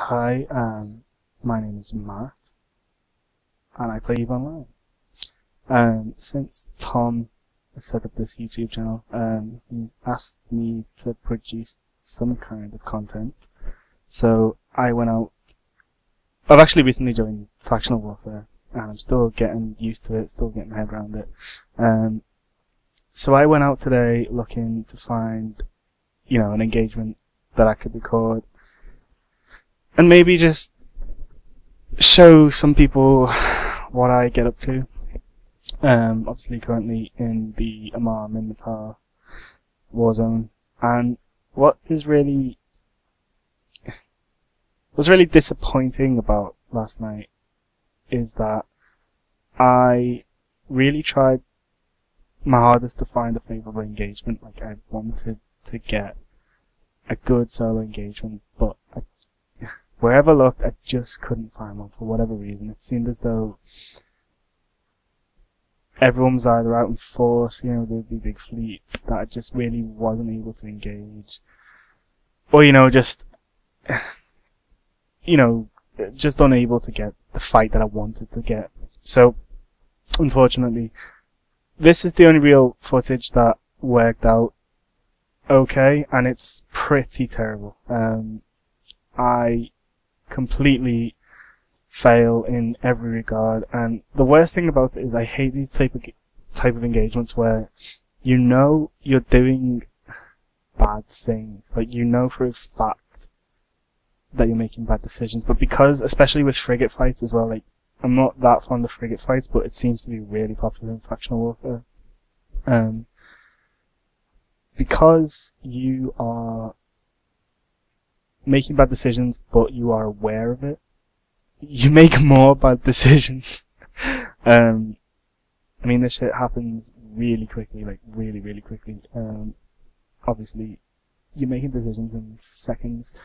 Hi, my name is Matt, and I play EVE Online. Since Tom has set up this YouTube channel, he's asked me to produce some kind of content. So I went out. I've actually recently joined Factional Warfare, and I'm still getting used to it, still getting my head around it. So I went out today looking to find, an engagement that I could record, and maybe just show some people what I get up to. Obviously currently in the Amar Minmatar Warzone, and what was really disappointing about last night is that I really tried my hardest to find a favourable engagement. Like, I wanted to get a good solo engagement, but wherever I looked, I just couldn't find one for whatever reason. It seemed as though everyone was either out in force, there'd be big fleets that I just really wasn't able to engage, or just unable to get the fight that I wanted to get. So, unfortunately, this is the only real footage that worked out okay, and it's pretty terrible. I completely fail in every regard, and the worst thing about it is I hate these type of engagements where you're doing bad things. Like, for a fact that you're making bad decisions, but because, especially with frigate fights as well, like, I'm not that fond of frigate fights, but it seems to be really popular in Factional Warfare. Because you are making bad decisions, but you are aware of it, you make more bad decisions. This shit happens really quickly, like really, really quickly. Obviously, you're making decisions in seconds.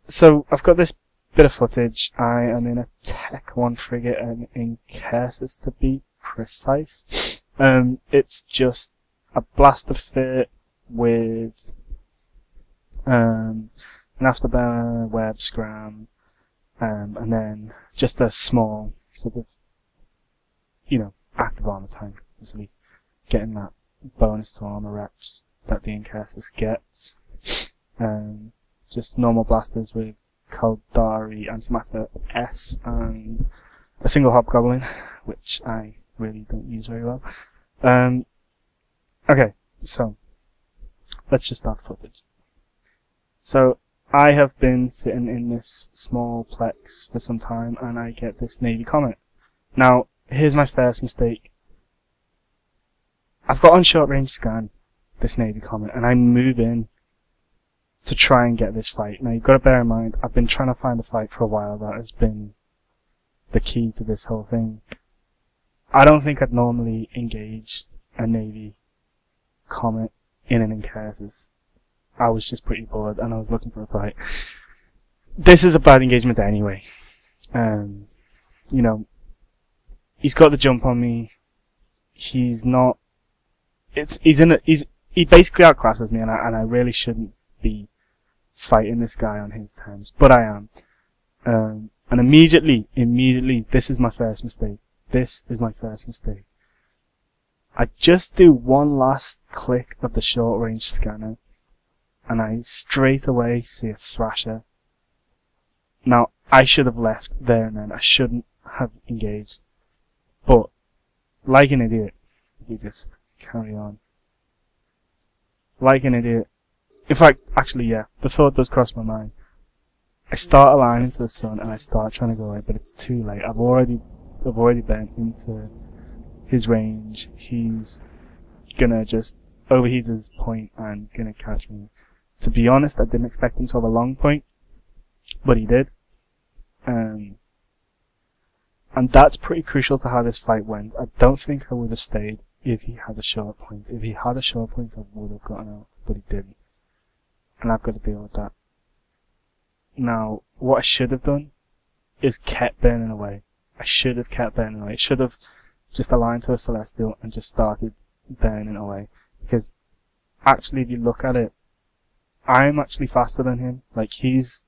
So, I've got this bit of footage. I am in a Tech 1 frigate, and in Cursus to be precise. It's just a blaster fit with an afterburner, web scram, and then just a small sort of, active armor tank. Obviously, getting that bonus to armor reps that the Incursus gets. Just normal blasters with Kaldari Antimatter S and a single Hobgoblin, which I really don't use very well. Okay, so let's just start the footage. So I have been sitting in this small plex for some time, and I get this Navy Comet. Now, here's my first mistake. I've got on short range scan this Navy Comet, and I move in to try and get this fight. Now, you've got to bear in mind, I've been trying to find a fight for a while. That has been the key to this whole thing. I don't think I'd normally engage a Navy Comet in an Incursus. I was just pretty bored, and I was looking for a fight. This is a bad engagement anyway. He's got the jump on me. He's not. He basically outclasses me, and I really shouldn't be fighting this guy on his terms, but I am. And immediately, this is my first mistake. I just do one last click of the short range scanner, and I straight away see a Thrasher. Now, I should have left there and then. I shouldn't have engaged. But, like an idiot, you just carry on. Like an idiot. In fact, actually, yeah, the thought does cross my mind. I start aligning to the sun, and I start trying to go away, but it's too late. I've already bent into his range. He's gonna just overheat his point and gonna catch me. To be honest, I didn't expect him to have a long point, but he did. And that's pretty crucial to how this fight went. I don't think I would have stayed if he had a short point. If he had a short point, I would have gotten out, but he didn't. And I've got to deal with that. Now, what I should have done is kept burning away. I should have kept burning away. I should have just aligned to a Celestial and just started burning away. Because, actually, if you look at it, I'm actually faster than him. Like, he's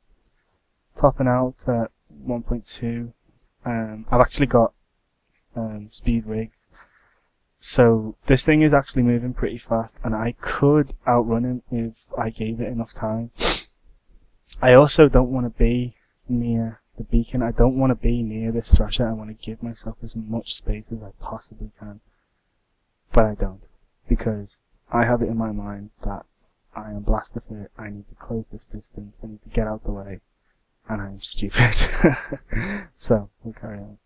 topping out at 1.2. I've actually got speed rigs, so this thing is actually moving pretty fast, and I could outrun him if I gave it enough time. I also don't want to be near the beacon. I don't want to be near this thrasher. I want to give myself as much space as I possibly can, but I don't, because I have it in my mind that I am blaster fit. I need to close this distance. I need to get out the way, and I'm stupid. So we'll carry on.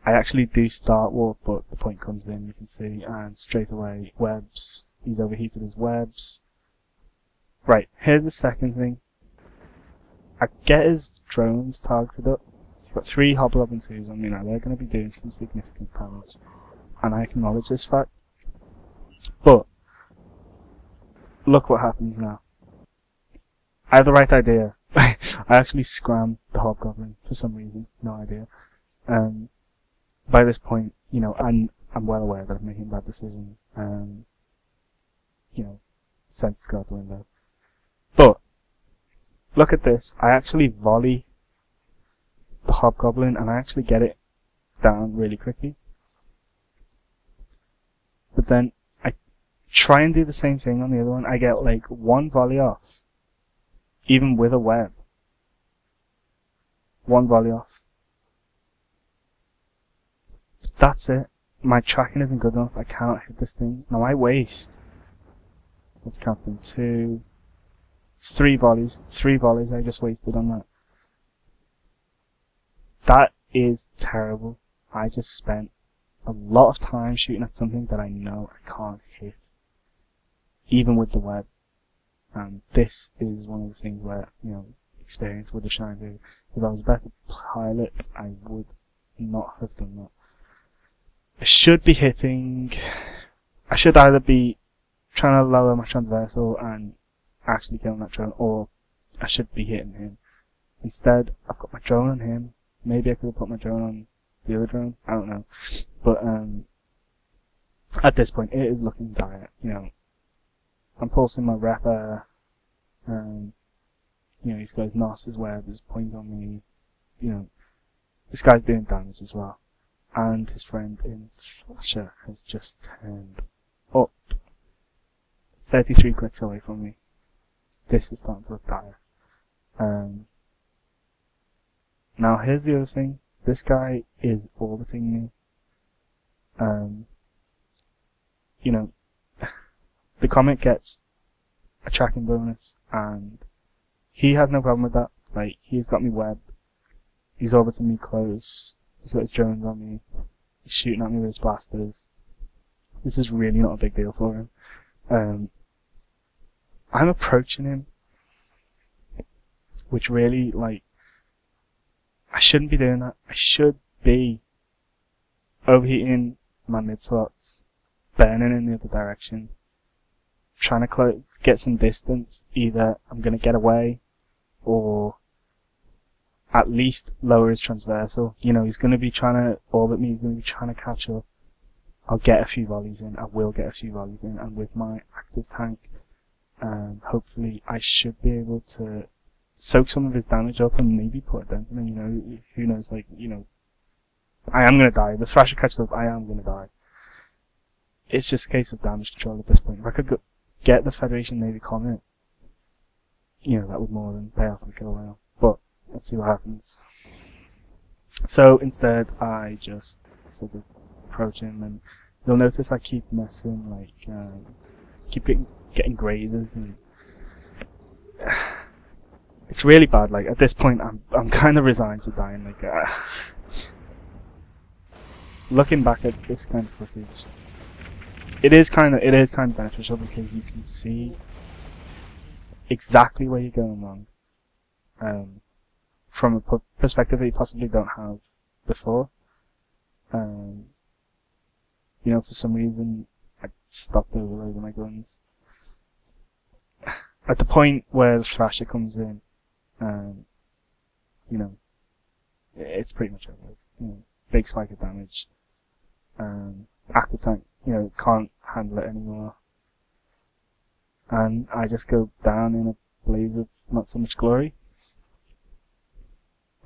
I actually do start warp, but the point comes in, you can see, and straight away, webs. He's overheated his webs. Right, here's the second thing. I get his drones targeted up. He's got 3 Hobgoblin 2s on me now. They're going to be doing some significant damage, and I acknowledge this fact. But look what happens now. I have the right idea. I actually scram the Hobgoblin for some reason. No idea. By this point, you know, I'm well aware that I'm making bad decisions. You know, senses go out the window. But look at this. I actually volley the Hobgoblin, and I actually get it down really quickly. But then I try and do the same thing on the other one. I get like 1 volley off, even with a web. 1 volley off. That's it. My tracking isn't good enough. I cannot hit this thing. Now I waste. Let's count them. 2, 3 volleys. 3 volleys I just wasted on that. That is terrible. I just spent a lot of time shooting at something that I know I can't hit, even with the web. And this is one of the things where, you know, experience would have shined through. If I was a better pilot, I would not have done that. I should be hitting. I should either be trying to lower my transversal and actually killing that drone, or I should be hitting him. Instead, I've got my drone on him. Maybe I could have put my drone on the other drone. I don't know. But at this point, it is looking dire. You know, I'm pulsing my Repper. You know, he's got his Nos' web, his point on me. You know, this guy's doing damage as well. And his friend in Thrasher has just turned up. 33 clicks away from me. This is starting to look dire. Now here's the other thing. This guy is orbiting me. You know, the Comet gets a tracking bonus, and he has no problem with that. Like, he's got me webbed. He's orbiting me close. He's got his drones on me. He's shooting at me with his blasters. This is really not a big deal for him. I'm approaching him, which really, like, I shouldn't be doing that. I should be overheating my mid slots, burning in the other direction, trying to get some distance. Either I'm going to get away, or at least lower his transversal. You know, he's going to be trying to orbit me, he's going to be trying to catch up. I'll get a few volleys in, I will get a few volleys in, and with my active tank, hopefully I should be able to soak some of his damage up and maybe put a dent in him. You know, who knows, like, you know, I am going to die. If the Thrasher catches up, I am going to die. It's just a case of damage control at this point. If I could get the Federation Navy Comet, you know, that would more than pay off my kill whale. But let's see what happens. So instead, I just sort of approach him, and you'll notice I keep messing, like, keep getting grazes, and it's really bad. Like, at this point, I'm kind of resigned to dying. Like, looking back at this kind of footage, it is kind of beneficial, because you can see exactly where you're going wrong, from a perspective that you possibly don't have before. You know, for some reason, I stopped overloading my guns. At the point where the Thrasher comes in, you know, it's pretty much over. You know, big spike of damage. Active tank, you know, can't handle it anymore. And I just go down in a blaze of not so much glory.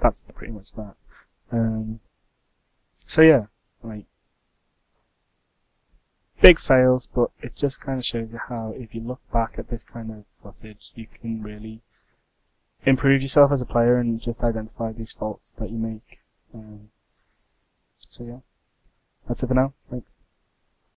that's pretty much that. So yeah, like, big fails, but it just kind of shows you how, if you look back at this kind of footage, you can really improve yourself as a player and just identify these faults that you make. So yeah, that's it for now. Thanks.